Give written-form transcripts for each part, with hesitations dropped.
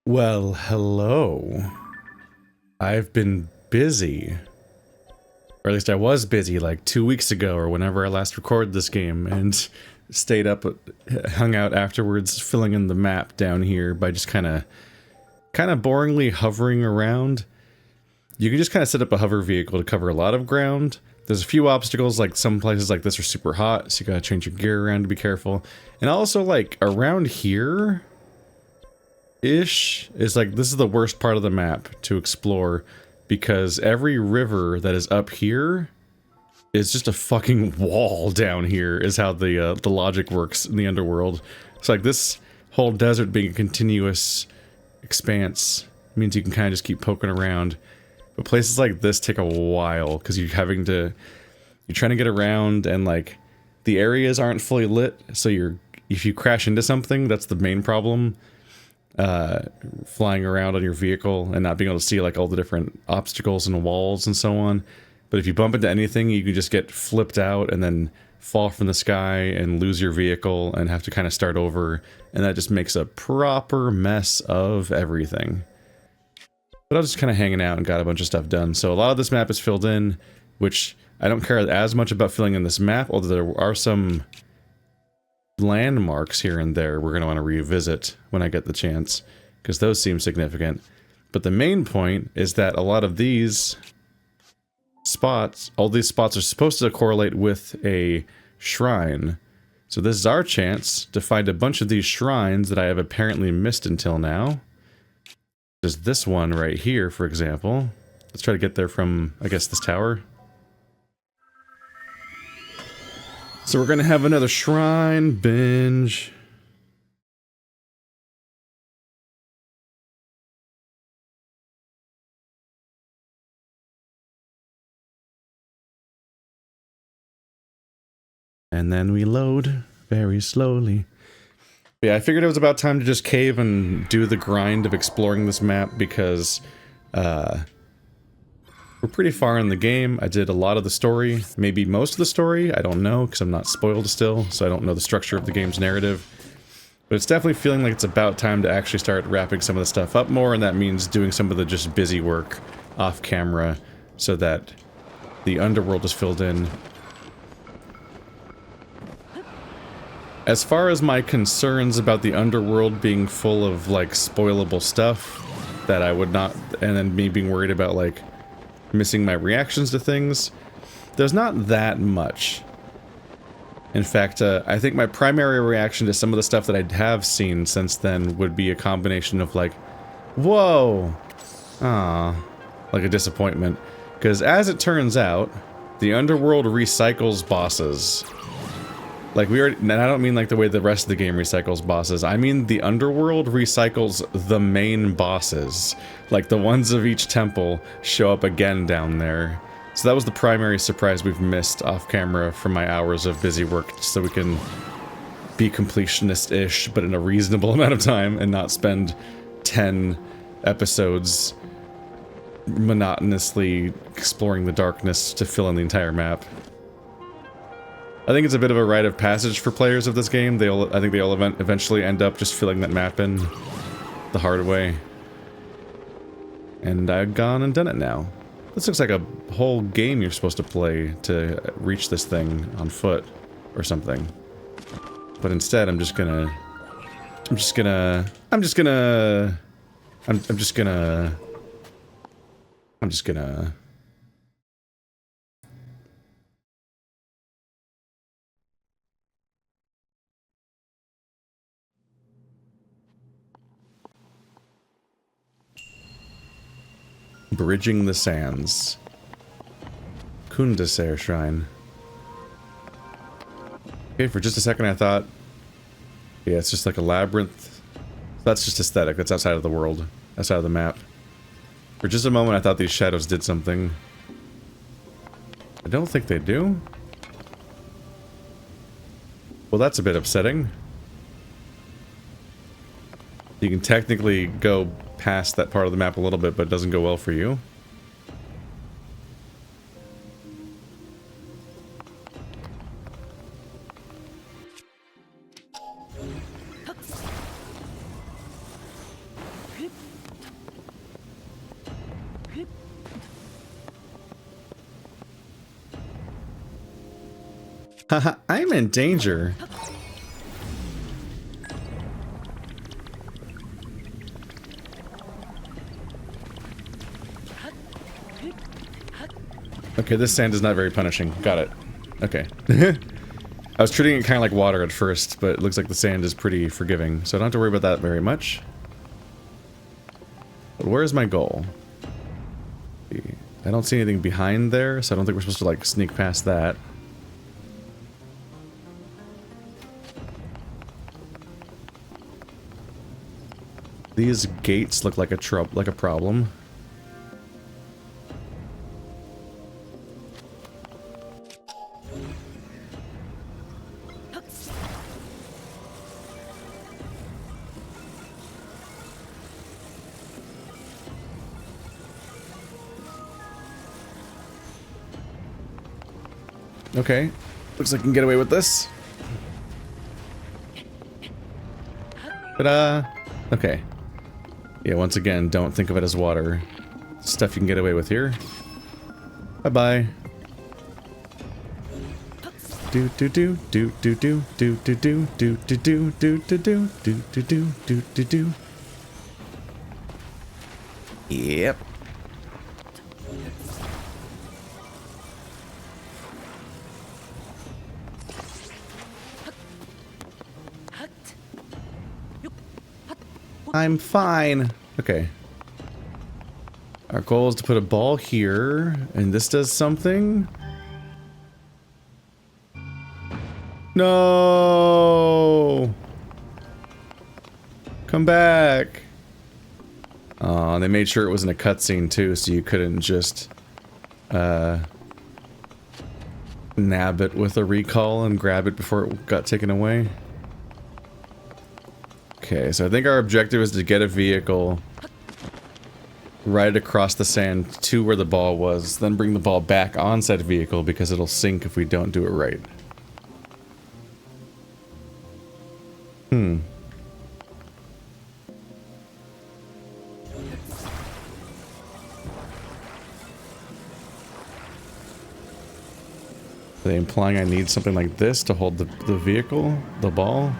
Well, hello. I've been busy. Or at least I was busy like 2 weeks ago or whenever I last recorded this game and stayed up, hung out afterwards, filling in the map down here by just kind of boringly hovering around. You can just kind of set up a hover vehicle to cover a lot of ground. There's a few obstacles, like some places like this are super hot, so you gotta change your gear around to be careful. And also, like, around here ish is like, this is the worst part of the map to explore because every river that is up here is just a fucking wall down here is how the logic works in the Underworld. It's like this whole desert being a continuous expanse means you can kind of just keep poking around. But places like this take a while because you're trying to get around and like the areas aren't fully lit, so if you crash into something, that's the main problem. Flying around on your vehicle and not being able to see like all the different obstacles and walls and so on. But if you bump into anything, you can just get flipped out and then fall from the sky and lose your vehicle and have to kind of start over, and that just makes a proper mess of everything. But I was just kind of hanging out and got a bunch of stuff done. So a lot of this map is filled in, which I don't care as much about filling in this map, although there are some landmarks here and there we're going to want to revisit when I get the chance, because those seem significant. But the main point is that a lot of these spots, all these spots are supposed to correlate with a shrine. So this is our chance to find a bunch of these shrines that I have apparently missed until now. There's this one right here, for example. Let's try to get there from, I guess, this tower. So we're gonna have another shrine binge. And then we load very slowly. Yeah, I figured it was about time to just cave and do the grind of exploring this map because we're pretty far in the game. I did a lot of the story, maybe most of the story, I don't know, because I'm not spoiled still, so I don't know the structure of the game's narrative. But it's definitely feeling like it's about time to actually start wrapping some of the stuff up more, and that means doing some of the just busy work off camera so that the Underworld is filled in. As far as my concerns about the Underworld being full of, like, spoilable stuff that I would not, and then me being worried about, like, missing my reactions to things, there's not that much. In fact, I think my primary reaction to some of the stuff that I have seen since then would be a combination of like, whoa, ah, like a disappointment. Because as it turns out, the Underworld recycles bosses. Like and I don't mean like the way the rest of the game recycles bosses, I mean the Underworld recycles the main bosses. Like the ones of each temple show up again down there. So that was the primary surprise we've missed off camera from my hours of busy work, so we can be completionist-ish, but in a reasonable amount of time, and not spend 10 episodes monotonously exploring the darkness to fill in the entire map. I think it's a bit of a rite of passage for players of this game. I think they all eventually end up just filling that map in the hard way. And I've gone and done it now. This looks like a whole game you're supposed to play to reach this thing on foot or something. But instead, I'm just gonna Bridging the Sands. Kundaser Shrine. Okay, for just a second I thought, yeah, it's just like a labyrinth. That's just aesthetic, that's outside of the world, outside of the map. For just a moment I thought these shadows did something. I don't think they do. Well, that's a bit upsetting. You can technically go past that part of the map a little bit, but it doesn't go well for you. Haha, I'm in danger. Okay, this sand is not very punishing. Got it. Okay. I was treating it kind of like water at first, but it looks like the sand is pretty forgiving, so I don't have to worry about that very much. But where is my goal? I don't see anything behind there, so I don't think we're supposed to, like, sneak past that. These gates look like a problem. Okay, looks like I can get away with this. Ta-da! Okay. Yeah, once again, don't think of it as water. Stuff you can get away with here. Bye-bye. Do do do do do do do do do do do do do do do do do do do do. Yep. I'm fine. Okay. Our goal is to put a ball here, and this does something. No! Come back! Aw, they made sure it was in a cutscene too, so you couldn't just nab it with a recall and grab it before it got taken away. Okay, so I think our objective is to get a vehicle right across the sand to where the ball was, then bring the ball back on said vehicle because it'll sink if we don't do it right. Are they implying I need something like this to hold the vehicle, the ball?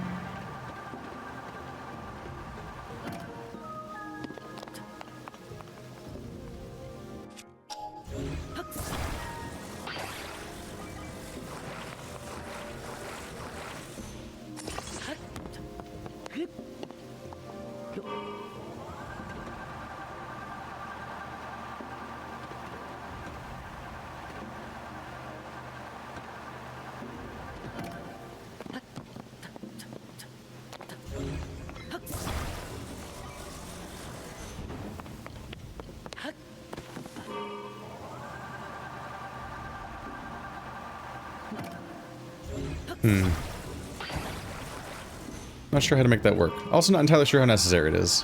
Not sure how to make that work. Also not entirely sure how necessary it is.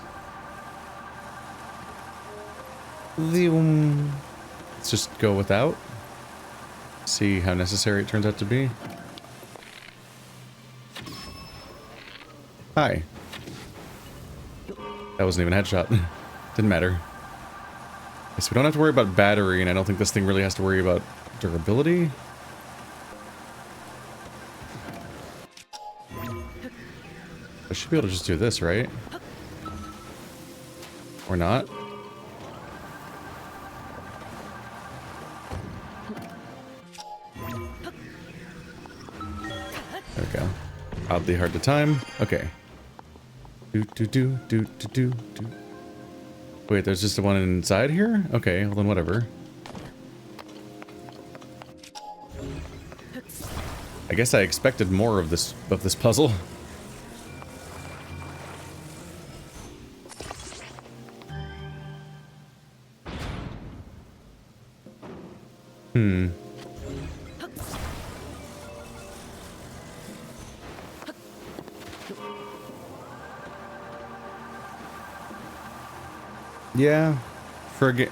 Let's just go without. See how necessary it turns out to be. Hi. That wasn't even a headshot. Didn't matter. So we don't have to worry about battery, and I don't think this thing really has to worry about durability. I should be able to just do this, right? Or not? There we go. Oddly hard to time. Okay. Do do do do do do do. Wait, there's just the one inside here? Okay, well then whatever. I guess I expected more of this puzzle. Yeah, for a game,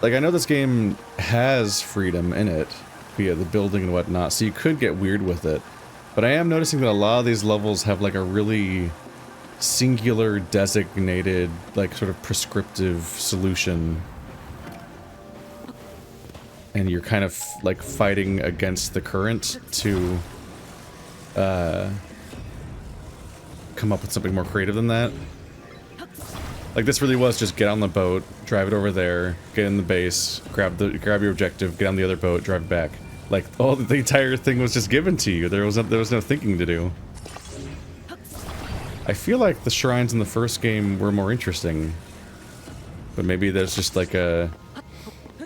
like I know this game has freedom in it via the building and whatnot, so you could get weird with it. But I am noticing that a lot of these levels have like a really singular, designated, like sort of prescriptive solution. and you're kind of like fighting against the current to come up with something more creative than that. Like this really was just get on the boat, drive it over there, get in the base, grab your objective, get on the other boat, drive it back. Like the entire thing was just given to you. There was no thinking to do. I feel like the shrines in the first game were more interesting, but maybe there's just like a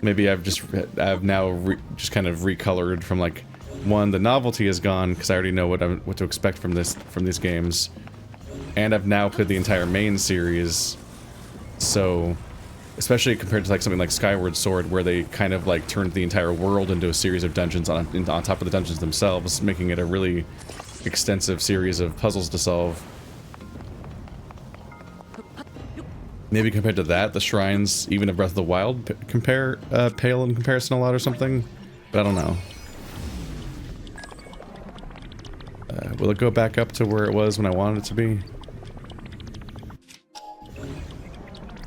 maybe I've now just kind of recolored from like one, the novelty is gone because I already know what to expect from these games, and I've now played the entire main series. So, especially compared to like something like Skyward Sword, where they kind of like turned the entire world into a series of dungeons on top of the dungeons themselves, making it a really extensive series of puzzles to solve. Maybe compared to that, the shrines, even of Breath of the Wild, pale in comparison a lot or something, but I don't know. Will it go back up to where it was when I wanted it to be?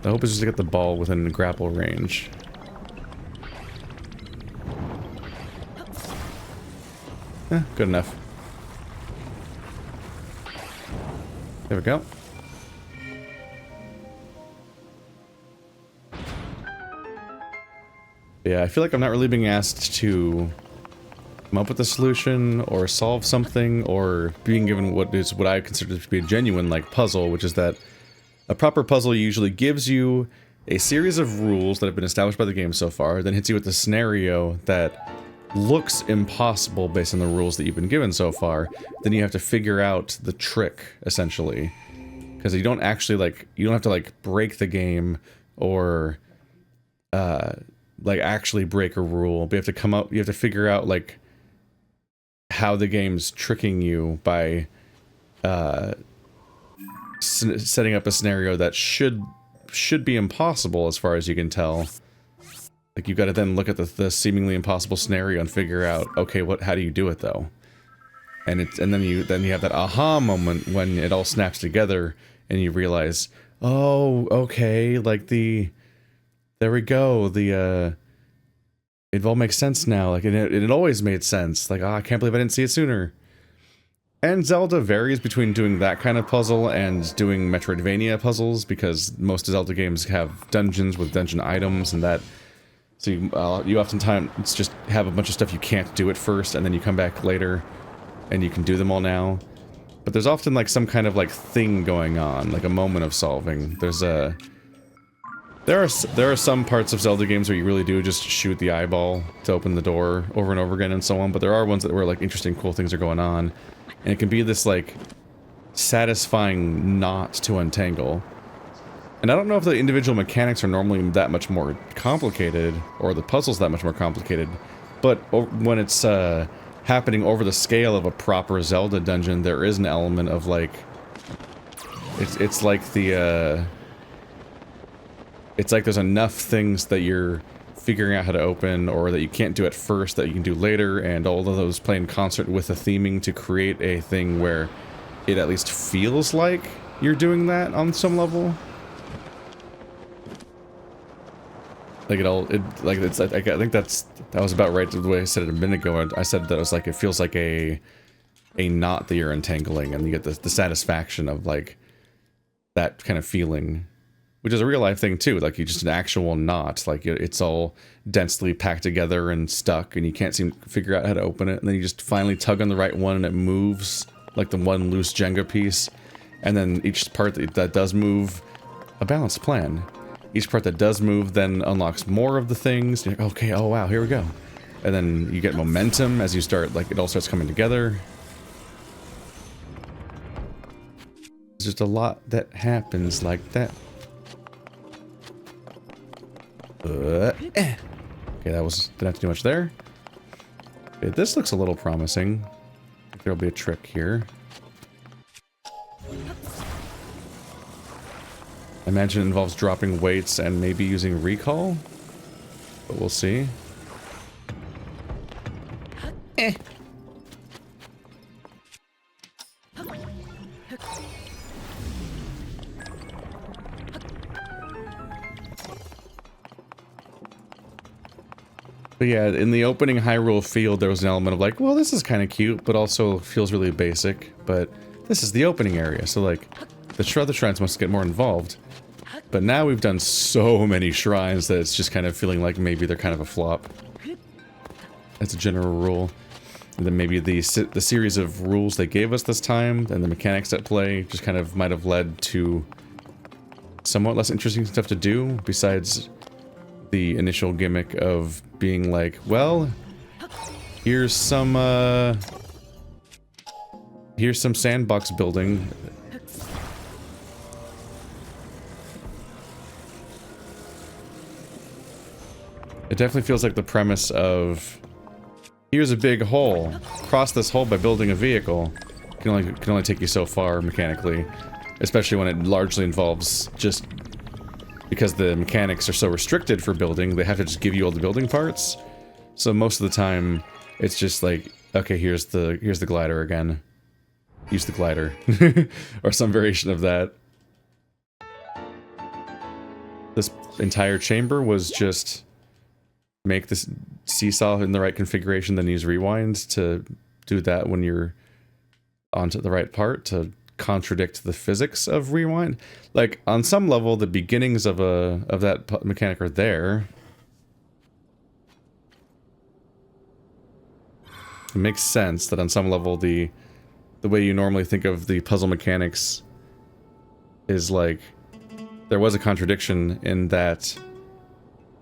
The hope is just to get the ball within grapple range. Good enough. There we go. Yeah, I feel like I'm not really being asked to come up with a solution or solve something or being given what I consider to be a genuine like puzzle, which is that a proper puzzle usually gives you a series of rules that have been established by the game so far, then hits you with a scenario that looks impossible based on the rules that you've been given so far. Then you have to figure out the trick, essentially. Because you don't actually, like, you don't have to, like, break the game or, like, actually break a rule. But you have to figure out, like, how the game's tricking you by, setting up a scenario that should be impossible as far as you can tell. Like, you've got to then look at the seemingly impossible scenario and figure out, okay, how do you do it though? And then you have that aha moment when it all snaps together and you realize, oh, okay, like there we go, it all makes sense now. Like, it always made sense. Like, oh, I can't believe I didn't see it sooner. And Zelda varies between doing that kind of puzzle and doing Metroidvania puzzles, because most Zelda games have dungeons with dungeon items and that. So you oftentimes just have a bunch of stuff you can't do at first, and then you come back later, and you can do them all now. But there's often like some kind of like thing going on, like a moment of solving. There are some parts of Zelda games where you really do just shoot the eyeball to open the door over and over again and so on, but there are ones where like interesting, cool things are going on. And it can be this, like, satisfying knot to untangle. And I don't know if the individual mechanics are normally that much more complicated, or the puzzle's that much more complicated, but when it's happening over the scale of a proper Zelda dungeon, there is an element of, like... It's like it's like there's enough things that you're figuring out how to open, or that you can't do at first that you can do later, and all of those play in concert with the theming to create a thing where it at least feels like you're doing that on some level. Like I think that was about right the way I said it a minute ago. I said that it was like, it feels like a knot that you're untangling, and you get the satisfaction of like that kind of feeling. Which is a real life thing too, like you just an actual knot, like it's all densely packed together and stuck, and you can't seem to figure out how to open it, and then you just finally tug on the right one and it moves, like the one loose Jenga piece, and then each part that does move, a balanced plan. Each part that does move then unlocks more of the things, you're like, okay, oh wow, here we go. And then you get momentum as you start, like it all starts coming together. There's just a lot that happens like that. Okay, didn't have to do much there. Okay, this looks a little promising. I think there'll be a trick here. I imagine it involves dropping weights and maybe using recall, but we'll see. But yeah, in the opening Hyrule field, there was an element of like, well, this is kind of cute, but also feels really basic. But this is the opening area, so like, the other shrines must get more involved. But now we've done so many shrines that it's just kind of feeling like maybe they're kind of a flop. That's a general rule. And then maybe the series of rules they gave us this time, and the mechanics at play, just kind of might have led to somewhat less interesting stuff to do, besides the initial gimmick of being like, well, here's some sandbox building. It definitely feels like the premise of, here's a big hole. Cross this hole by building a vehicle. Can only take you so far mechanically, especially when it largely involves just because the mechanics are so restricted for building, they have to just give you all the building parts. So most of the time, it's just like, okay, here's the glider again. Use the glider, or some variation of that. This entire chamber was just make this seesaw in the right configuration, then use rewind to do that when you're onto the right part to contradict the physics of rewind. Like, on some level, the beginnings of that mechanic are there. It makes sense that on some level the way you normally think of the puzzle mechanics is like, there was a contradiction in that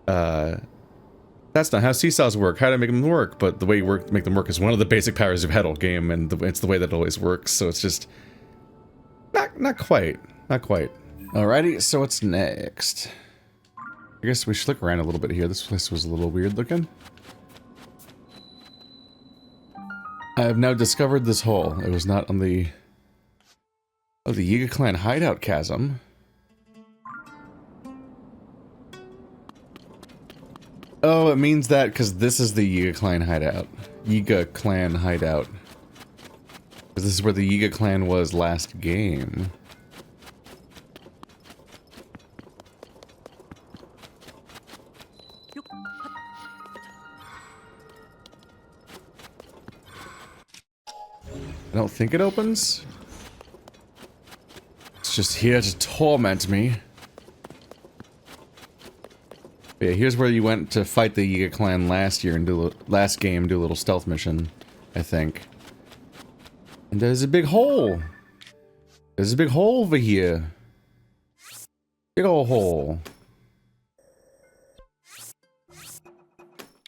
that's not how seesaws work. How to make them work? But the way you make them work is one of the basic powers of Heddle game, and it's the way that it always works. So it's just not quite. Alrighty, so what's next? I guess we should look around a little bit here. This place was a little weird looking. I have now discovered this hole. It was not on the Yiga clan hideout chasm. Oh, it means that because this is the Yiga clan hideout. Yiga clan hideout. Because this is where the Yiga clan was last game. I don't think it opens. It's just here to torment me. But yeah, here's where you went to fight the Yiga clan last year and do a little stealth mission, I think. And there's a big hole. There's a big hole over here. Big old hole.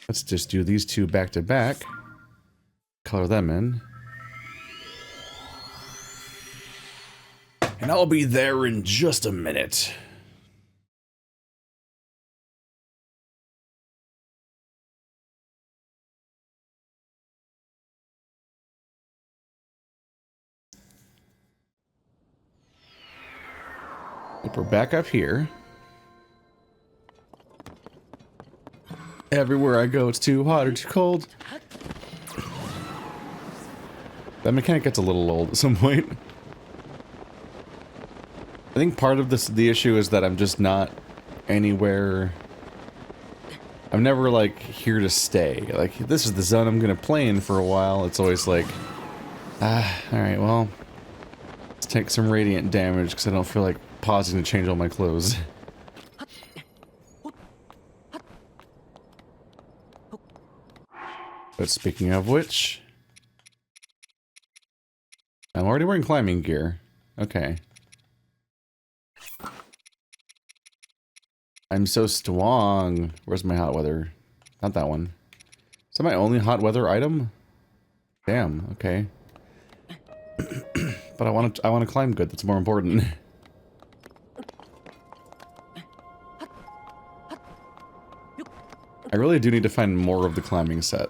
Let's just do these two back to back. Color them in. And I'll be there in just a minute. We're back up here. Everywhere I go, it's too hot or too cold. That mechanic gets a little old at some point. I think part of the issue is that I'm just not anywhere. I'm never like here to stay. Like, this is the zone I'm gonna play in for a while. It's always like, alright, well, let's take some radiant damage because I don't feel like pausing to change all my clothes. But speaking of which, I'm already wearing climbing gear. Okay. I'm so strong. Where's my hot weather? Not that one. Is that my only hot weather item? Damn, okay. But I want to climb good. That's more important. I really do need to find more of the climbing set.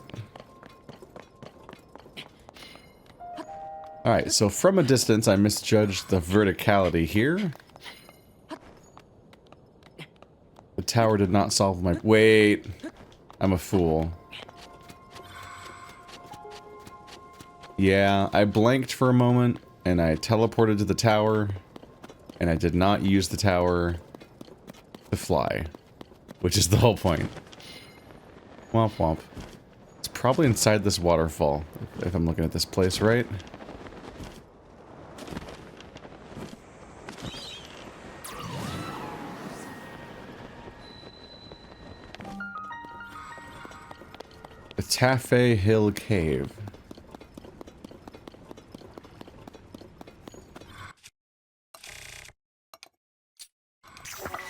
Alright, so from a distance I misjudged the verticality here. The tower did not solve my... Wait! I'm a fool. Yeah, I blanked for a moment, and I teleported to the tower, and I did not use the tower to fly. Which is the whole point. Womp womp. It's probably inside this waterfall, if I'm looking at this place right. The Taffy Hill Cave.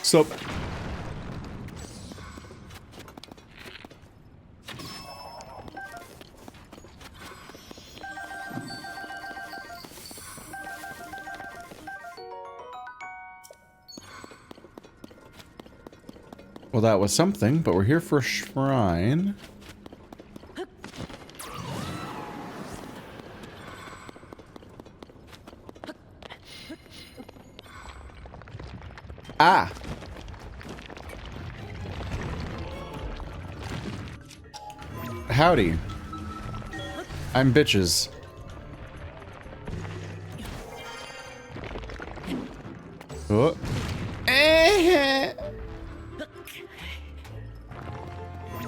Sup? Well, that was something, but we're here for a shrine. Ah! Howdy. I'm bitches. Oh.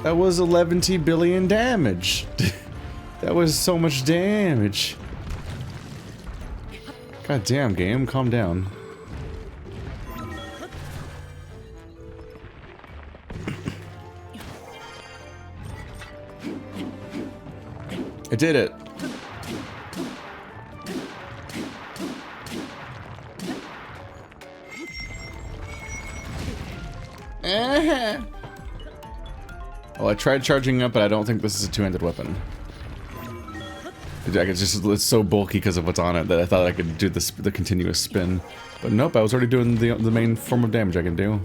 That was 11 billion damage. That was so much damage. God damn, game, calm down. I did it. Well, I tried charging up, but I don't think this is a two-handed weapon. It's so bulky because of what's on it that I thought I could do this, the continuous spin. But nope, I was already doing the main form of damage I can do.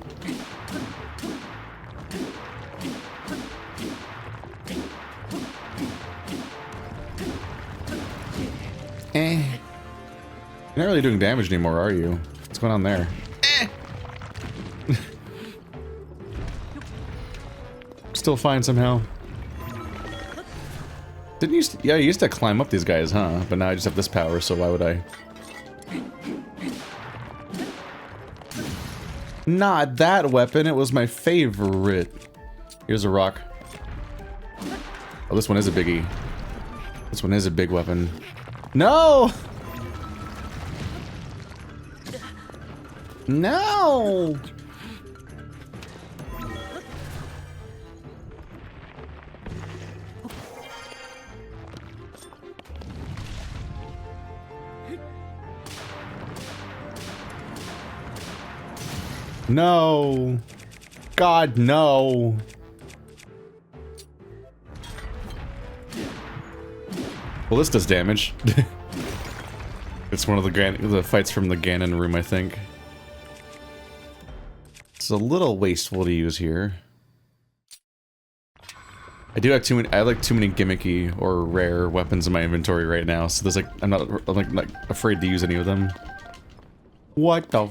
You're not really doing damage anymore, are you? What's going on there? Still fine somehow. Didn't you? Yeah, you used to climb up these guys, huh? But now I just have this power, so why would I? Not that weapon. It was my favorite. Here's a rock. Oh, this one is a biggie. This one is a big weapon. No! No! No! God, no! Well, this does damage. It's one of the fights from the Ganon room, I think. It's a little wasteful to use here. I do have too many. I have like too many gimmicky or rare weapons in my inventory right now, so there's like I'm not afraid to use any of them. What the?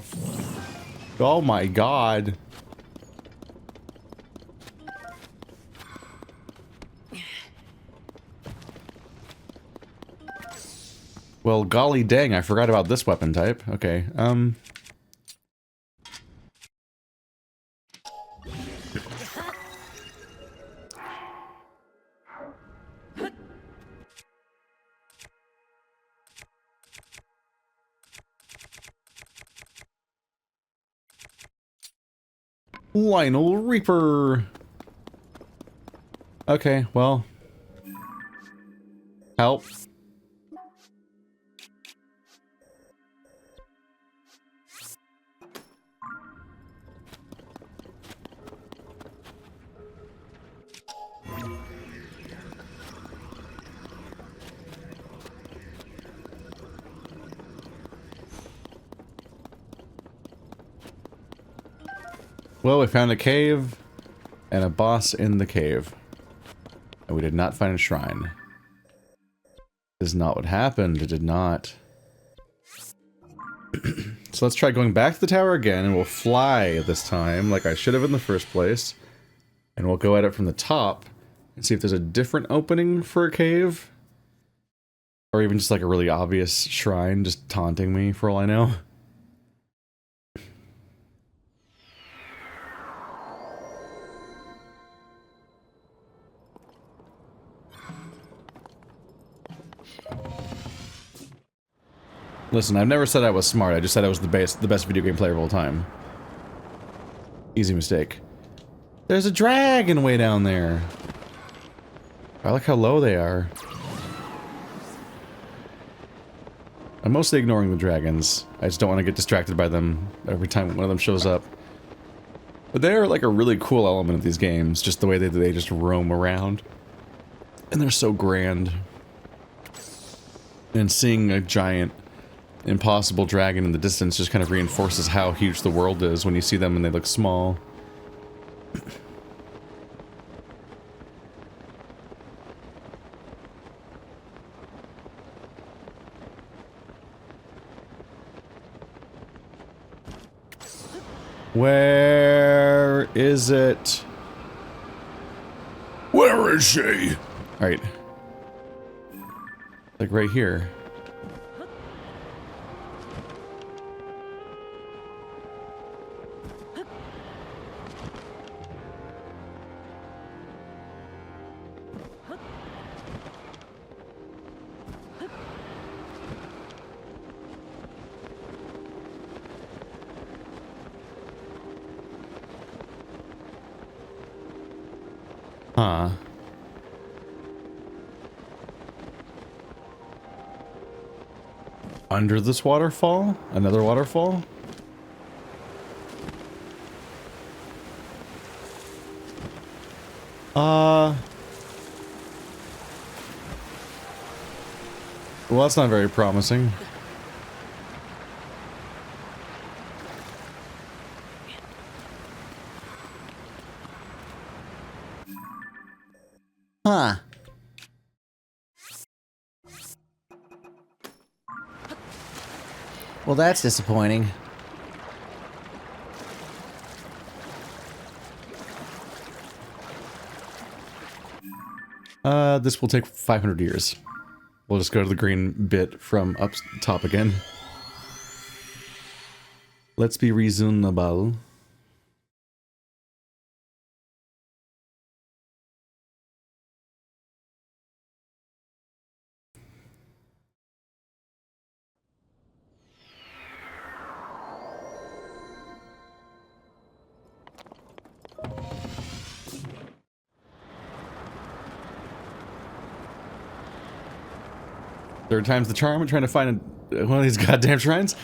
Oh my god! Well, golly dang! I forgot about this weapon type. Okay, Lionel Reaper! Okay, well... Help. Well, we found a cave, and a boss in the cave. And we did not find a shrine. This is not what happened, it did not. So let's try going back to the tower again, and we'll fly this time, like I should have in the first place. And we'll go at it from the top, and see if there's a different opening for a cave. Or even just like a really obvious shrine just taunting me, for all I know. Listen, I've never said I was smart, I just said I was the best video game player of all time. Easy mistake. There's a dragon way down there. I like how low they are. I'm mostly ignoring the dragons. I just don't want to get distracted by them every time one of them shows up. But they're like a really cool element of these games, just the way that they just roam around. And they're so grand. And seeing a giant, impossible dragon in the distance just kind of reinforces how huge the world is when you see them and they look small. Where is it? Where is she? Alright. Like right here. Huh. Under this waterfall? Another waterfall? Well, that's not very promising. Huh. Well, that's disappointing. This will take 500 years. We'll just go to the green bit from up top again. Let's be reasonable. Third time's the charm. I'm trying to find one of these goddamn shrines.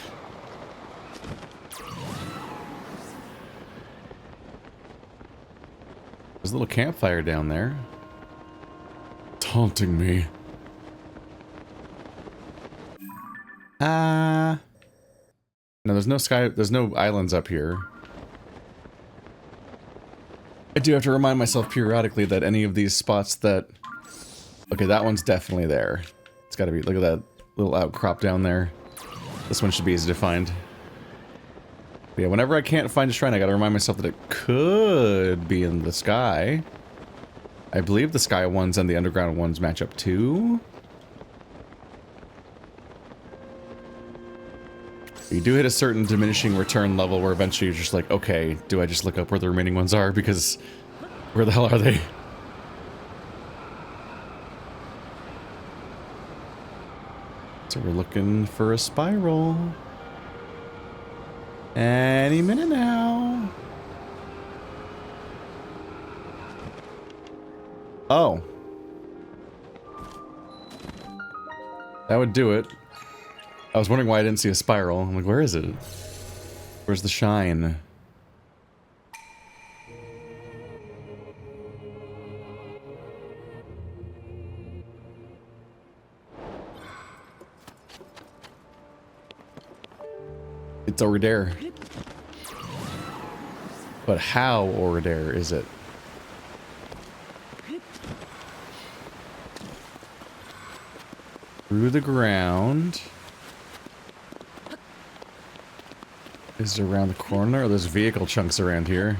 There's a little campfire down there. Taunting me. No, there's no islands up here. I do have to remind myself periodically that any of these spots that... Okay, that one's definitely there. It's gotta be, look at that little outcrop down there. This one should be easy to find. But yeah, whenever I can't find a shrine, I gotta remind myself that it could be in the sky. I believe the sky ones and the underground ones match up too. You do hit a certain diminishing return level where eventually you're just like, okay, do I just look up where the remaining ones are? Because where the hell are they? So we're looking for a spiral. Any minute now. Oh. That would do it. I was wondering why I didn't see a spiral. I'm like, where is it? Where's the shine? It's over there. But how over there is it? Through the ground. Is it around the corner? Or there's vehicle chunks around here.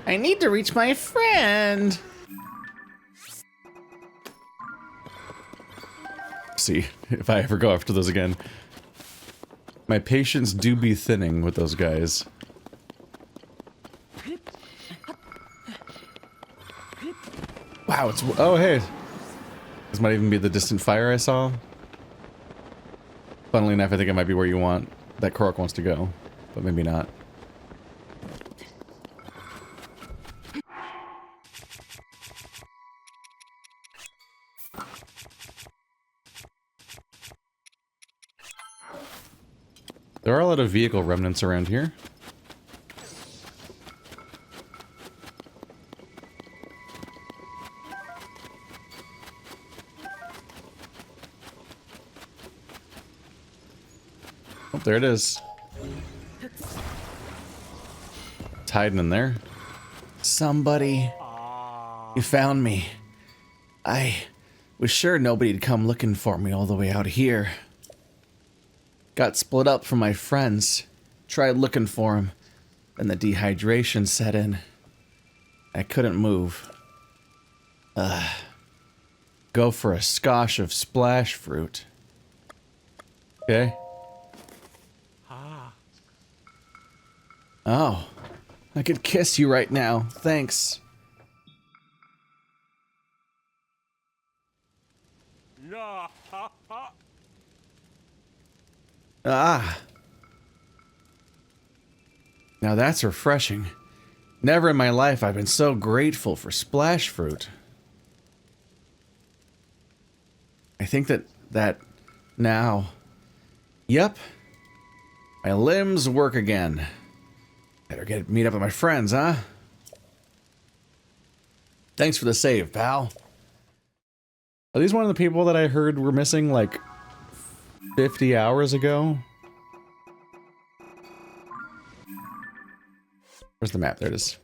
I need to reach my friend! See, if I ever go after those again. My patience do be thinning with those guys. Wow, it's... Oh, hey! This might even be the distant fire I saw. Funnily enough, I think it might be where you want, that Korok wants to go, but maybe not. There are a lot of vehicle remnants around here. Oh, there it is. It's hiding in there. Somebody, you found me. I was sure nobody'd come looking for me all the way out here. Got split up from my friends. Tried looking for him. Then the dehydration set in. I couldn't move. Go for a skosh of splash fruit. Okay. Oh. I could kiss you right now. Thanks. Ah. Now that's refreshing. Never in my life I've been so grateful for splash fruit. I think that now. Yep. My limbs work again. Better meet up with my friends, huh? Thanks for the save, pal. Are these one of the people that I heard were missing like 50 hours ago? Where's the map? There it is.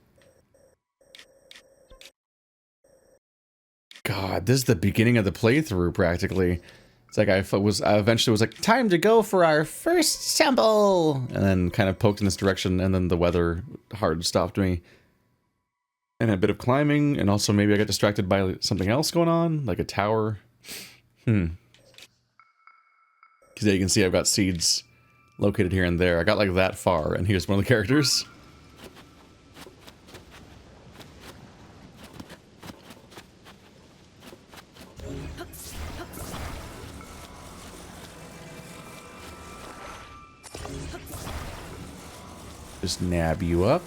God, this is the beginning of the playthrough, practically. It's like I eventually was like, time to go for our first temple! And then kind of poked in this direction, and then the weather hard stopped me. And a bit of climbing, and also maybe I got distracted by something else going on, like a tower. Because yeah, you can see I've got seeds located here and there. I got like that far, and here's one of the characters. Just nab you up.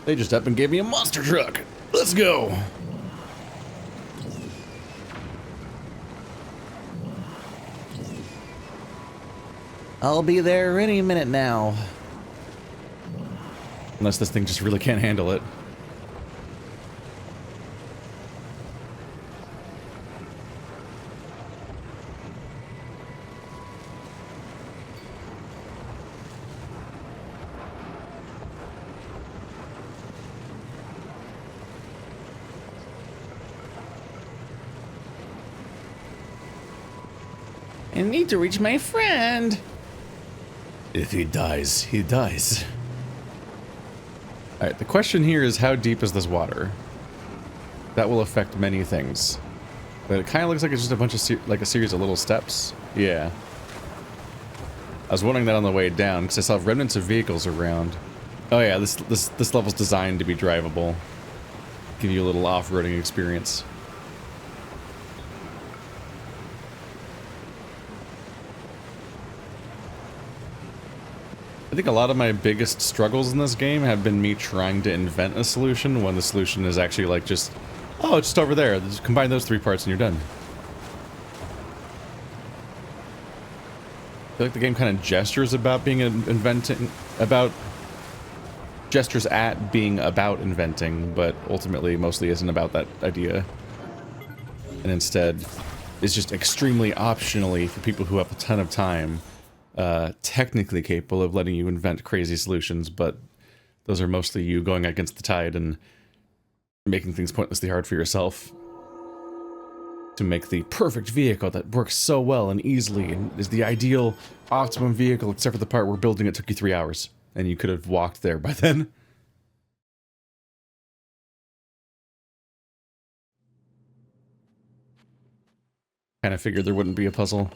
They just up and gave me a monster truck. Let's go. I'll be there any minute now. Unless this thing just really can't handle it. I need to reach my friend. If he dies, he dies. Alright, the question here is how deep is this water? That will affect many things. But it kind of looks like it's just a bunch of like a series of little steps. Yeah. I was wondering that on the way down because I saw remnants of vehicles around. Oh yeah, this level's designed to be drivable. Give you a little off-roading experience. I think a lot of my biggest struggles in this game have been me trying to invent a solution when the solution is actually like just, oh, it's just over there. Just combine those three parts and you're done. I feel like the game kind of gestures about being gestures at being about inventing, but ultimately mostly isn't about that idea. And instead is just extremely optionally for people who have a ton of time. Technically capable of letting you invent crazy solutions, but Those are mostly you going against the tide and making things pointlessly hard for yourself to make the perfect vehicle that works so well and easily and is the ideal optimum vehicle, except for the part where building it took you 3 hours and you could have walked there by then. Kind of figured there wouldn't be a puzzle.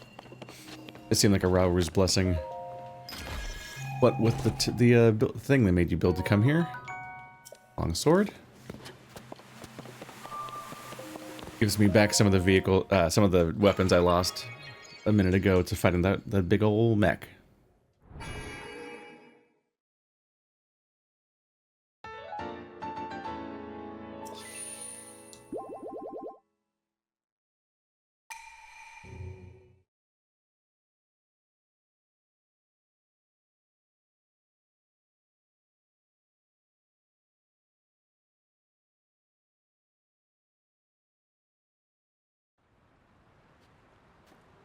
It seemed like a Raoru's blessing. What with the thing they made you build to come here? Long sword. Gives me back some of the some of the weapons I lost a minute ago to fighting that big old mech.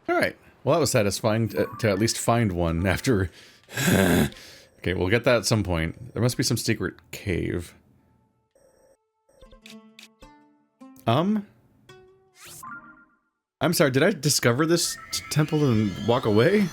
Alright, well that was satisfying to at least find one after... Okay, we'll get that at some point. There must be some secret cave. I'm sorry, did I discover this temple and walk away?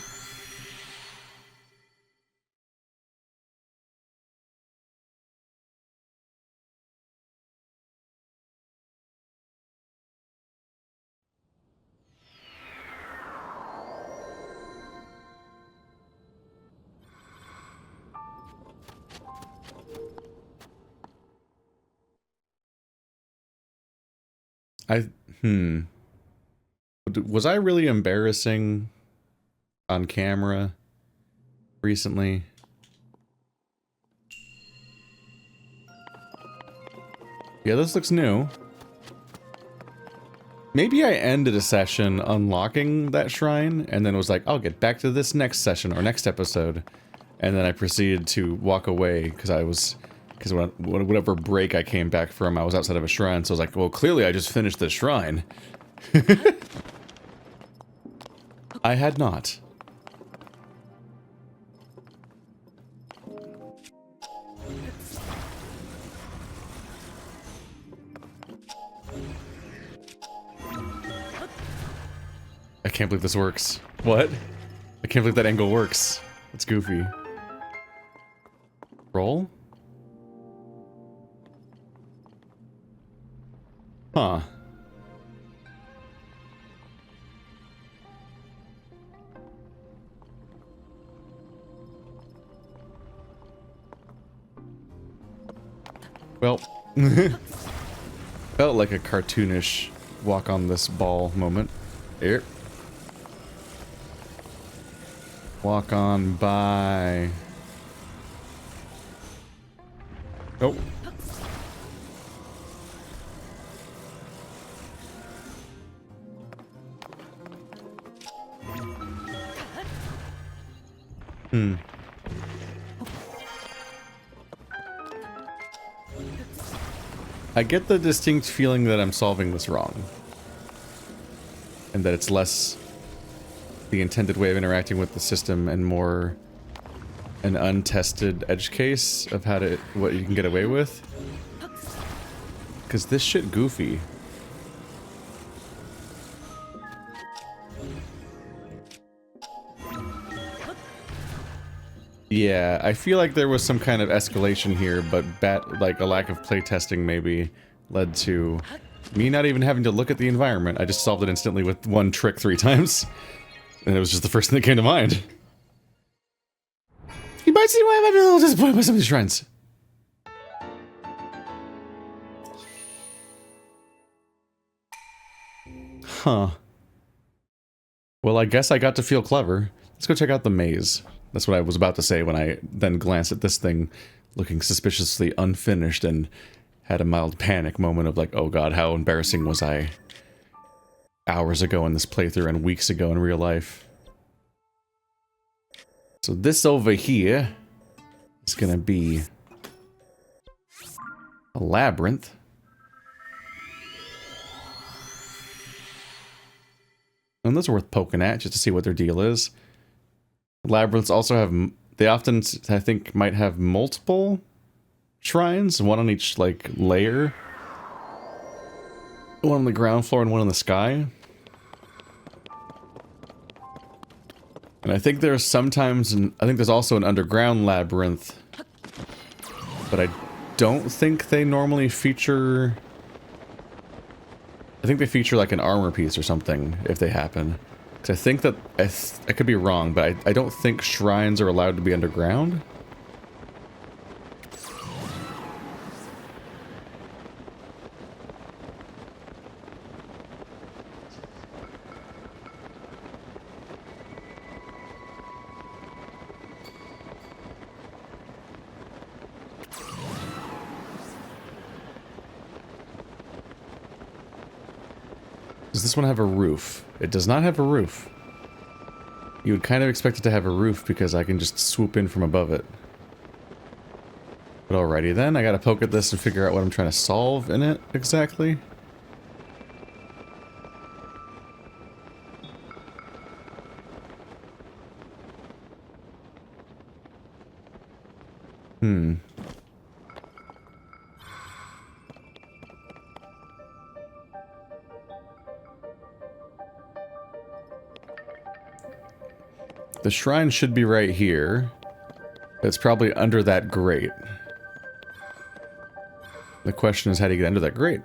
Was I really embarrassing on camera recently? Yeah, this looks new. Maybe I ended a session unlocking that shrine and then was like, I'll get back to this next session or next episode. And then I proceeded to walk away because whatever break I came back from, I was outside of a shrine. So I was like, well, clearly I just finished this shrine. I had not. I can't believe this works. What? I can't believe that angle works. It's goofy. Roll? Huh. Well, felt like a cartoonish walk on this ball moment. Here. Walk on by. Oh. I get the distinct feeling that I'm solving this wrong. And that it's less the intended way of interacting with the system and more an untested edge case of what you can get away with. Because this shit goofy. Yeah, I feel like there was some kind of escalation here, but like a lack of playtesting maybe led to me not even having to look at the environment. I just solved it instantly with one trick 3 times. And it was just the first thing that came to mind. You might see why I'm a little disappointed by some of these shrines. Huh. Well, I guess I got to feel clever. Let's go check out the maze. That's what I was about to say when I then glanced at this thing looking suspiciously unfinished and had a mild panic moment of like, oh god, how embarrassing was I hours ago in this playthrough and weeks ago in real life. So this over here is gonna be a labyrinth. And those are worth poking at just to see what their deal is. Labyrinths also have, they often, I think, might have multiple shrines, one on each, like, layer. One on the ground floor and one in the sky. And I think there's sometimes, I think there's also an underground labyrinth. But I don't think they normally feature... I think they feature like an armor piece or something, if they happen. Because I think that, I could be wrong, but I don't think shrines are allowed to be underground. Does this one have a roof? It does not have a roof. You would kind of expect it to have a roof because I can just swoop in from above it. But alrighty then, I gotta poke at this and figure out what I'm trying to solve in it exactly. The shrine should be right here. It's probably under that grate. The question is, how do you get under that grate?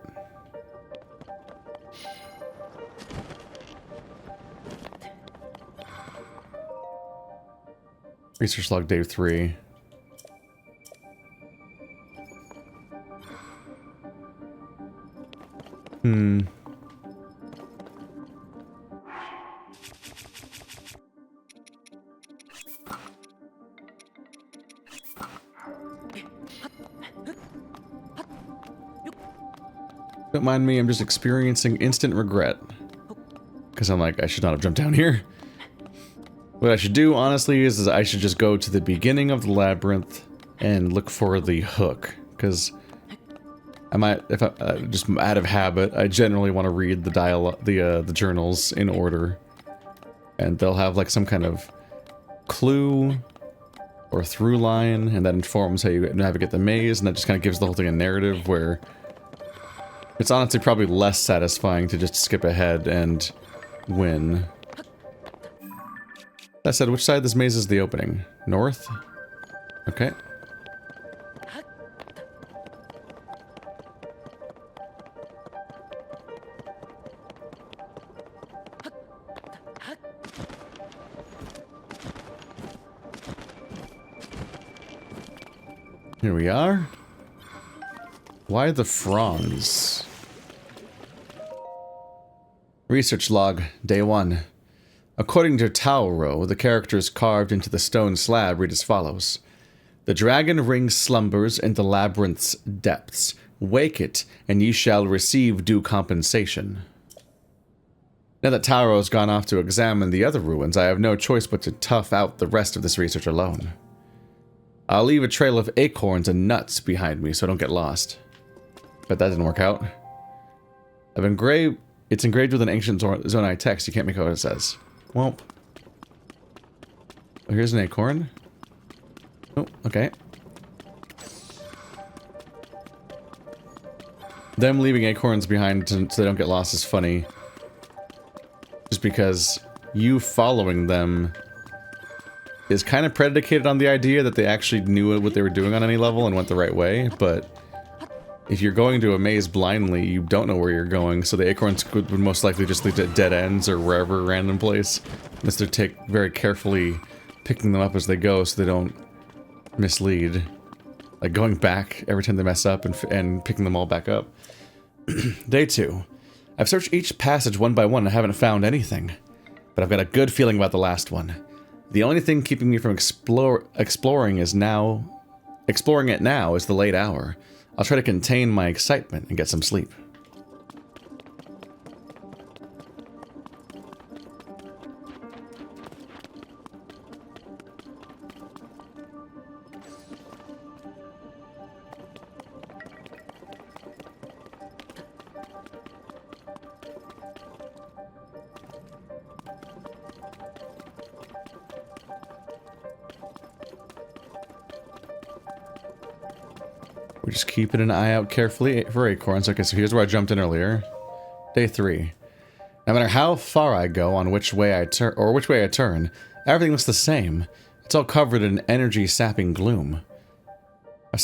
Research log day 3. Don't mind me, I'm just experiencing instant regret. Because I'm like, I should not have jumped down here. What I should do, honestly, is I should just go to the beginning of the labyrinth and look for the hook. Because I might, if I, just out of habit, I generally want to read the dialogue, the journals in order. And they'll have like some kind of clue or through line, and that informs how you navigate the maze, and that just kind of gives the whole thing a narrative where it's honestly probably less satisfying to just skip ahead and win. That said, which side of this maze is the opening? North? Okay. Here we are. Why the fronds? Research log, day 1. According to Tauro, the characters carved into the stone slab read as follows. The dragon ring slumbers in the labyrinth's depths. Wake it, and ye shall receive due compensation. Now that Tauro's gone off to examine the other ruins, I have no choice but to tough out the rest of this research alone. I'll leave a trail of acorns and nuts behind me so I don't get lost. But that didn't work out. It's engraved with an ancient Zonai text. You can't make out what it says. Well. Oh, here's an acorn. Oh, okay. Them leaving acorns behind so they don't get lost is funny. Just because you following them is kind of predicated on the idea that they actually knew what they were doing on any level and went the right way, but if you're going to a maze blindly, you don't know where you're going, so the acorns would most likely just lead to dead ends or wherever random place. Unless they're very carefully picking them up as they go so they don't mislead. Like going back every time they mess up and picking them all back up. Day 2. I've searched each passage one by one and haven't found anything. But I've got a good feeling about the last one. The only thing keeping me from exploring it now is the late hour. I'll try to contain my excitement and get some sleep. We're just keeping an eye out carefully for acorns. Okay, so here's where I jumped in earlier. Day 3. No matter how far I go on which way I turn, everything looks the same. It's all covered in energy-sapping gloom. I've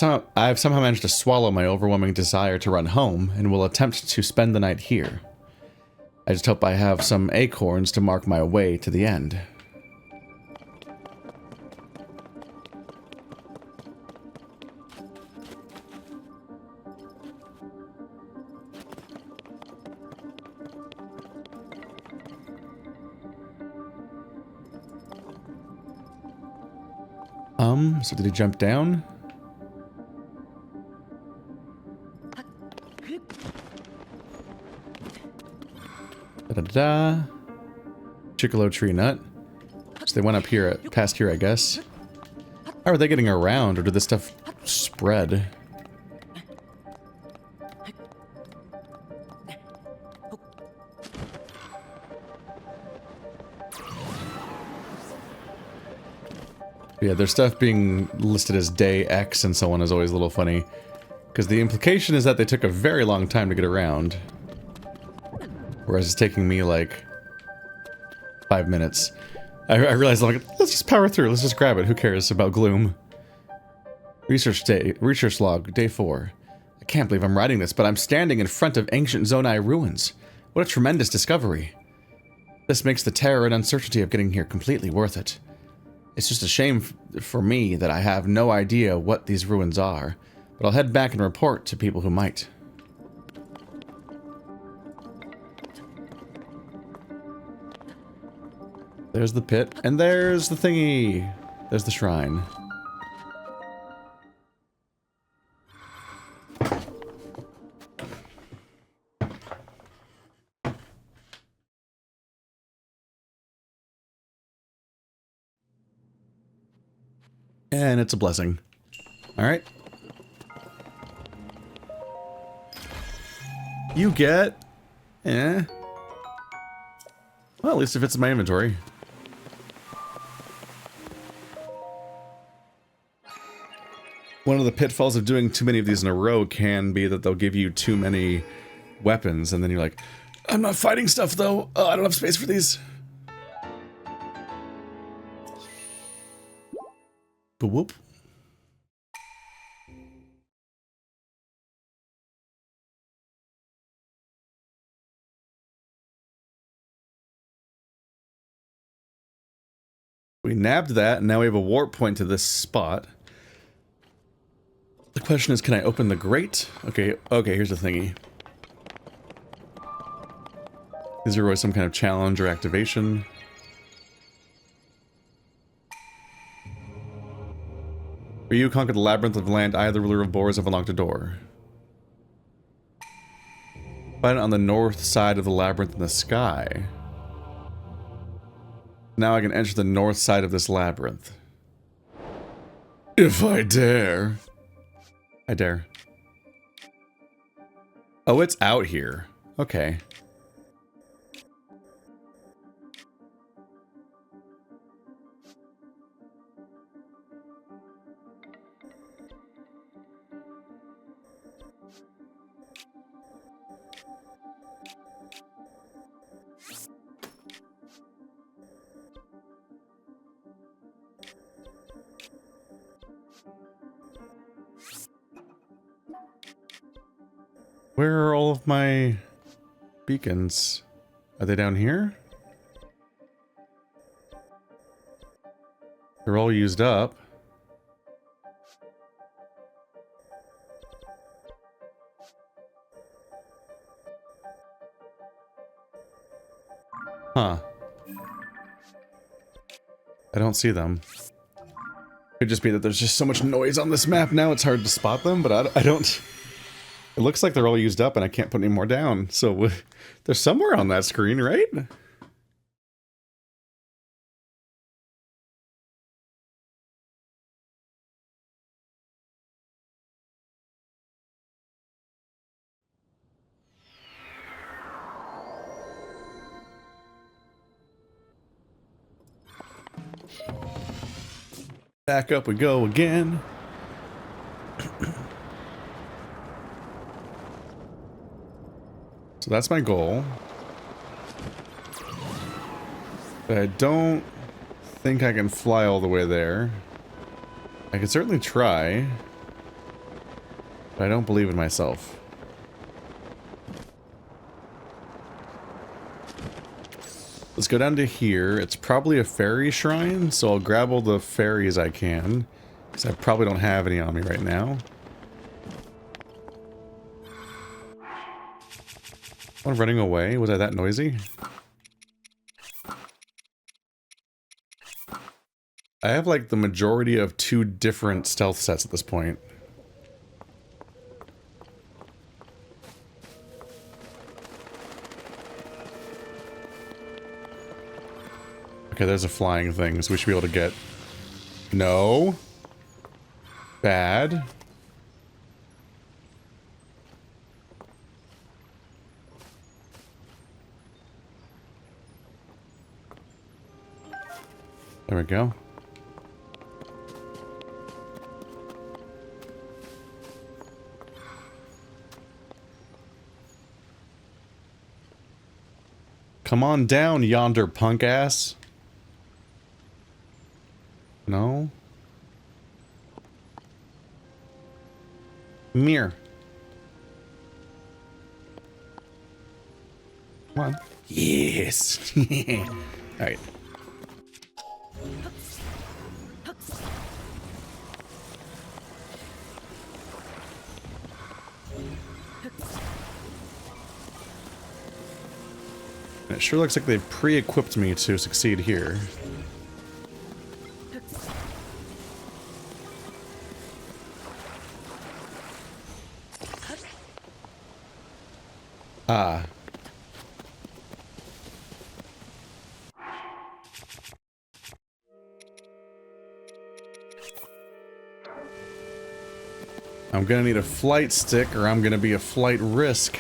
somehow managed to swallow my overwhelming desire to run home, and will attempt to spend the night here. I just hope I have some acorns to mark my way to the end. So did he jump down? Da-da-da. Chickalo tree nut. So they went up here, past here, I guess. How are they getting around, or did this stuff spread? Yeah, their stuff being listed as day X and so on is always a little funny. Because the implication is that they took a very long time to get around. Whereas it's taking me like 5 minutes. I realized, like, let's just power through, let's just grab it, who cares about gloom. Research log, day 4. I can't believe I'm writing this, but I'm standing in front of ancient Zonai ruins. What a tremendous discovery. This makes the terror and uncertainty of getting here completely worth it. It's just a shame for me that I have no idea what these ruins are, but I'll head back and report to people who might. There's the pit, and there's the thingy. There's the shrine. And it's a blessing. Alright. You get... Well, at least if it's in my inventory. One of the pitfalls of doing too many of these in a row can be that they'll give you too many weapons, and then you're like, I'm not fighting stuff though. Oh, I don't have space for these. Whoop. We nabbed that, and now we have a warp point to this spot. The question is, can I open the grate? Okay, here's the thingy. Is there always some kind of challenge or activation? For you conquer the labyrinth of land, I, the ruler of boars, have unlocked a door. Find it on the north side of the labyrinth in the sky. Now I can enter the north side of this labyrinth. If I dare. I dare. Oh, it's out here. Okay. Where are all of my beacons? Are they down here? They're all used up. Huh. I don't see them. Could just be that there's just so much noise on this map now, it's hard to spot them, but I don't... It looks like they're all used up and I can't put any more down, so they're somewhere on that screen, right? Back up we go again. So that's my goal. But I don't think I can fly all the way there. I could certainly try, but I don't believe in myself. Let's go down to here. It's probably a fairy shrine, so I'll grab all the fairies I can, because I probably don't have any on me right now. Oh, running away? Was I that noisy? I have like the majority of 2 different stealth sets at this point. Okay, there's a flying thing, so we should be able to get... No. Bad. There we go. Come on down, yonder punk ass. No? Mirror. Come on. Yes. Alright. It sure looks like they've pre-equipped me to succeed here. Ah. I'm gonna need a flight stick or I'm gonna be a flight risk.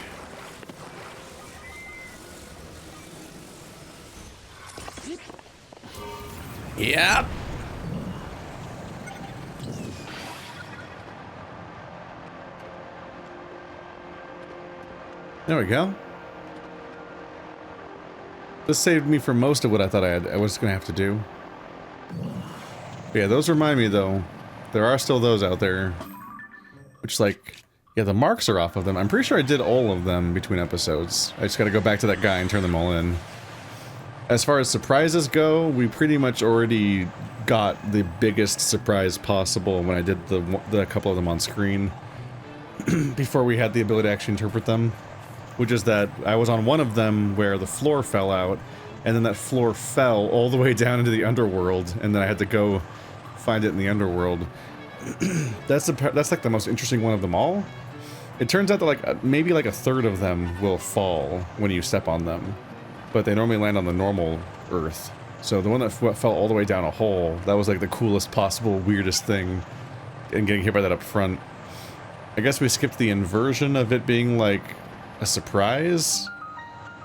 Yep. There we go. This saved me from most of what I thought I was gonna have to do. But yeah, those remind me though, there are still those out there. Which like, yeah, the marks are off of them. I'm pretty sure I did all of them between episodes. I just gotta go back to that guy and turn them all in. As far as surprises go, we pretty much already got the biggest surprise possible when I did the couple of them on screen. Before we had the ability to actually interpret them. Which is that I was on one of them where the floor fell out, and then that floor fell all the way down into the Underworld, and then I had to go find it in the Underworld. That's like the most interesting one of them all. It turns out that like maybe like a third of them will fall when you step on them, but they normally land on the normal Earth. So the one that fell all the way down a hole, that was like the coolest possible, weirdest thing, and getting hit by that up front. I guess we skipped the inversion of it being like a surprise,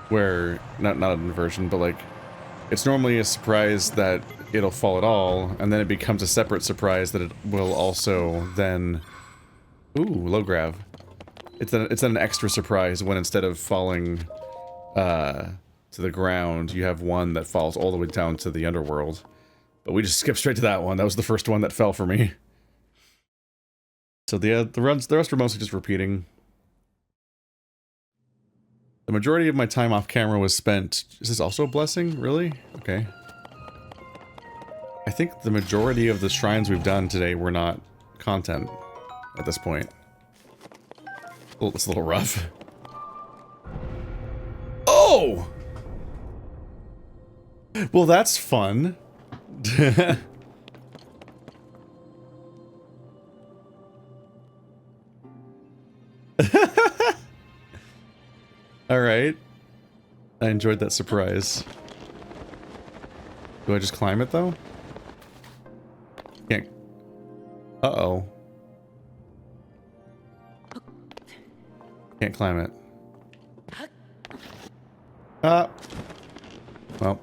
where not an inversion, but like it's normally a surprise that it'll fall at all, and then it becomes a separate surprise that it will also then... Ooh, low grav. It's then an extra surprise when instead of falling to the ground, you have one that falls all the way down to the Underworld. But we just skipped straight to that one. That was the first one that fell for me. So the rest were mostly just repeating. The majority of my time off camera was spent... Is this also a blessing? Really? Okay. I think the majority of the shrines we've done today were not content at this point. Oh, it's a little rough. Oh! Well, that's fun. Alright. I enjoyed that surprise. Do I just climb it, though? Can't... Uh-oh. Can't climb it. Ah! Well.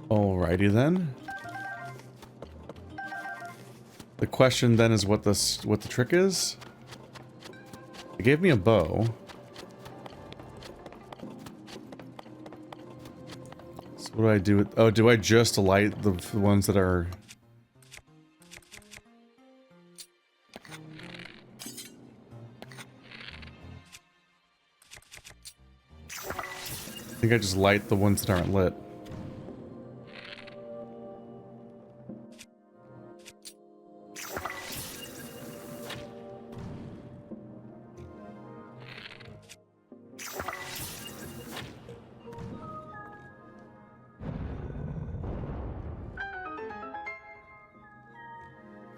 Alrighty then. The question then is what the trick is. It gave me a bow. So what do I do with... Oh, do I just light the ones that are... I think I just light the ones that aren't lit.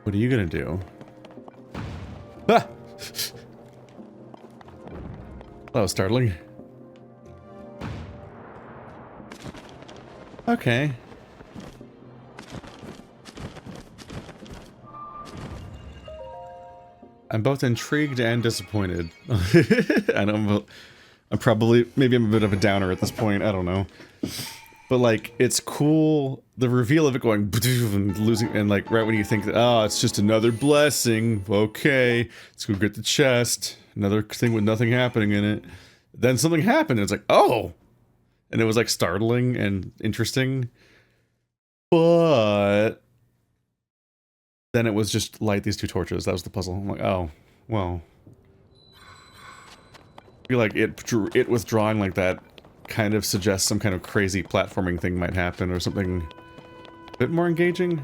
What are you gonna do? Ah! That was startling. Okay. I'm both intrigued and disappointed. I know I'm probably, maybe I'm a bit of a downer at this point, I don't know. But like, it's cool, the reveal of it going and losing, and like right when you think that, oh, it's just another blessing, okay, let's go get the chest, another thing with nothing happening in it. Then something happened and it's like, oh! And it was like startling and interesting. But then it was just light these two torches. That was the puzzle. I'm like, oh, well. I feel like it withdrawing like that kind of suggests some kind of crazy platforming thing might happen or something a bit more engaging.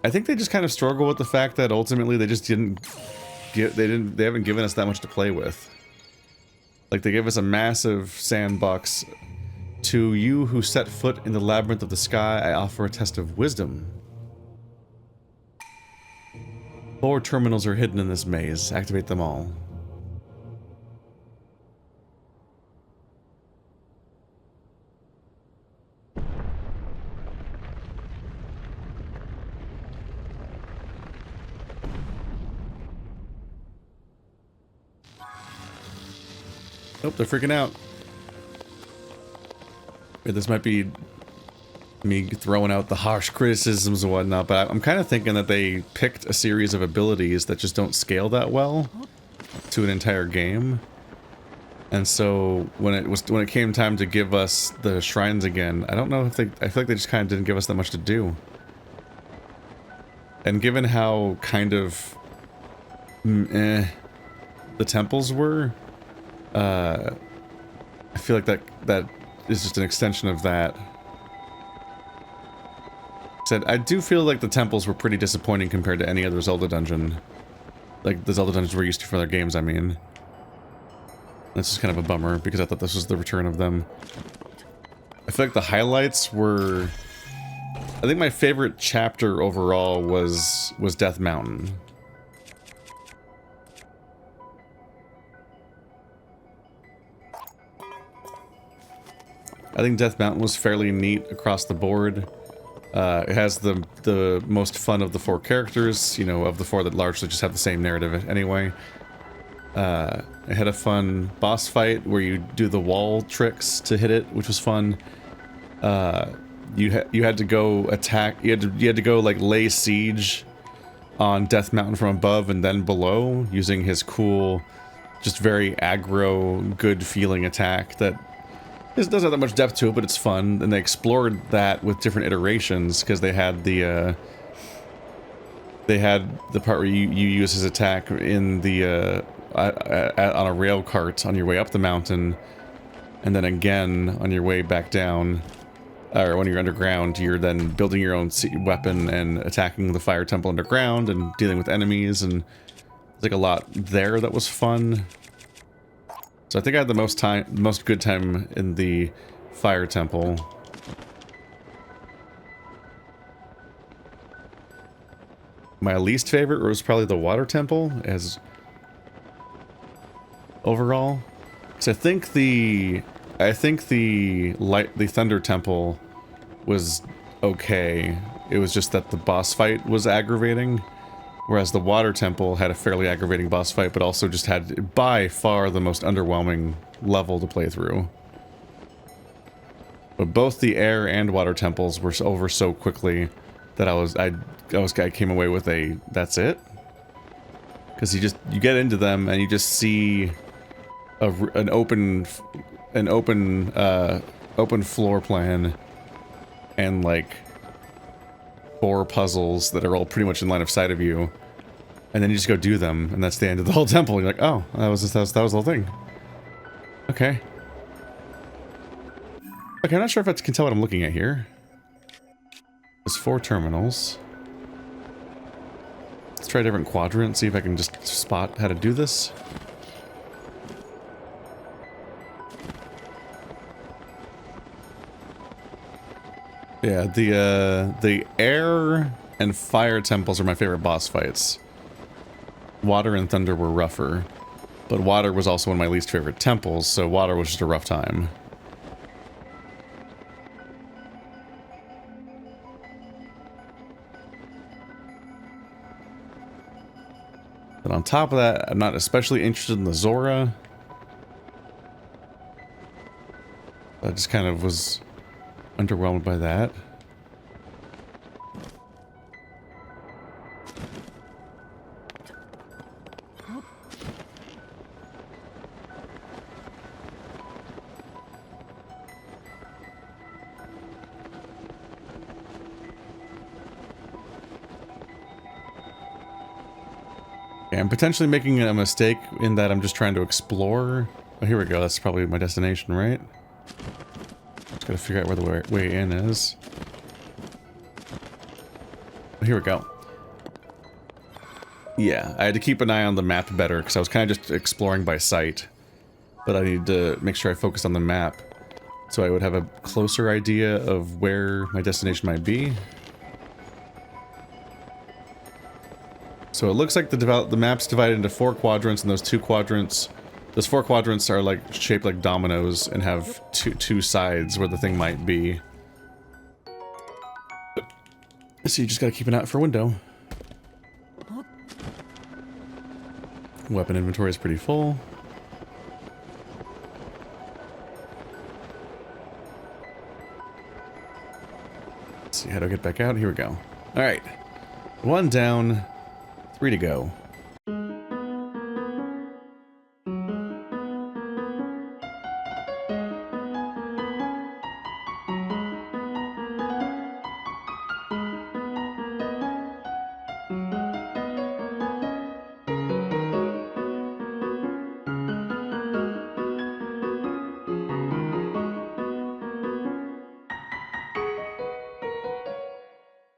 I think they just kind of struggle with the fact that ultimately they just didn't get, they haven't given us that much to play with. Like, they gave us a massive sandbox. To you who set foot in the labyrinth of the sky, I offer a test of wisdom. 4 terminals are hidden in this maze. Activate them all. Nope, they're freaking out. This might be me throwing out the harsh criticisms and whatnot, but I'm kind of thinking that they picked a series of abilities that just don't scale that well to an entire game. And so when it came time to give us the shrines again, I don't know if I feel like they just kind of didn't give us that much to do. And given how kind of the temples were, I feel like that is just an extension of that. Said, I do feel like the temples were pretty disappointing compared to any other Zelda dungeon. Like the Zelda dungeons we're used to for other games, I mean. That's just kind of a bummer because I thought this was the return of them. I feel like the highlights were... I think my favorite chapter overall was Death Mountain. I think Death Mountain was fairly neat across the board. It has the most fun of the 4 characters, you know, of the 4 that largely just have the same narrative anyway. It had a fun boss fight where you do the wall tricks to hit it, which was fun. You had to go attack. You had to go like lay siege on Death Mountain from above and then below using his cool, just very aggro, good feeling attack that. This doesn't have that much depth to it, but it's fun, and they explored that with different iterations because they had the part where you use his attack in the on a rail cart on your way up the mountain, and then again on your way back down, or when you're underground, you're then building your own weapon and attacking the fire temple underground and dealing with enemies, and there's like a lot there that was fun. So I think I had the most good time in the fire temple. My least favorite was probably the water temple as overall. So I think the thunder temple was okay. It was just that the boss fight was aggravating. Whereas the water temple had a fairly aggravating boss fight, but also just had, by far, the most underwhelming level to play through. But both the air and water temples were over so quickly that I came away with a that's it. Because you get into them and you just see an open floor plan and like 4 puzzles that are all pretty much in line of sight of you, and then you just go do them, and that's the end of the whole temple. You're like, oh, that was the whole thing. Okay. Okay, I'm not sure if I can tell what I'm looking at here. There's 4 terminals. Let's try a different quadrant, see if I can just spot how to do this. Yeah, the air and fire temples are my favorite boss fights. Water and thunder were rougher, but water was also one of my least favorite temples, so water was just a rough time. But on top of that, I'm not especially interested in the Zora. I just kind of was underwhelmed by that. I'm potentially making a mistake in that I'm just trying to explore. Oh, here we go. That's probably my destination, right? Just gotta figure out where the way in is. Oh, here we go. Yeah, I had to keep an eye on the map better because I was kind of just exploring by sight. But I need to make sure I focus on the map so I would have a closer idea of where my destination might be. So it looks like the map's divided into 4 quadrants, and those 2 quadrants, those 4 quadrants are like shaped like dominoes and have two sides where the thing might be. So you just gotta keep an eye out for a window. Weapon inventory is pretty full. Let's see how do I get back out. Here we go. All right, 1 down. 3 to go.